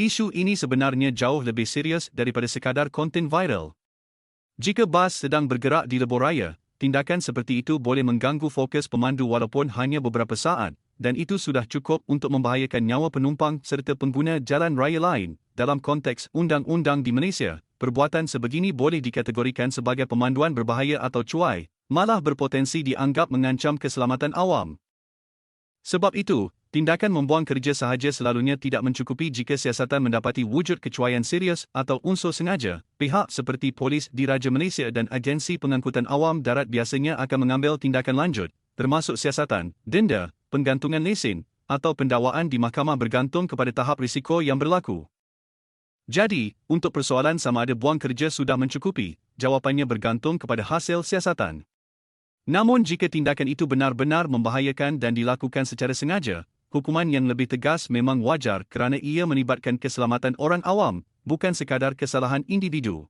Isu ini sebenarnya jauh lebih serius daripada sekadar konten viral. Jika bas sedang bergerak di lebuh-raya, tindakan seperti itu boleh mengganggu fokus pemandu walaupun hanya beberapa saat, dan itu sudah cukup untuk membahayakan nyawa penumpang serta pengguna jalan raya lain. Dalam konteks undang-undang di Malaysia, perbuatan sebegini boleh dikategorikan sebagai pemanduan berbahaya atau cuai, malah berpotensi dianggap mengancam keselamatan awam. Sebab itu, tindakan membuang kerja sahaja selalunya tidak mencukupi jika siasatan mendapati wujud kecuaian serius atau unsur sengaja. Pihak seperti Polis Diraja Malaysia dan Agensi Pengangkutan Awam Darat biasanya akan mengambil tindakan lanjut, termasuk siasatan, denda, penggantungan lesen, atau pendakwaan di mahkamah bergantung kepada tahap risiko yang berlaku. Jadi, untuk persoalan sama ada buang kerja sudah mencukupi, jawapannya bergantung kepada hasil siasatan. Namun jika tindakan itu benar-benar membahayakan dan dilakukan secara sengaja, hukuman yang lebih tegas memang wajar kerana ia melibatkan keselamatan orang awam, bukan sekadar kesalahan individu.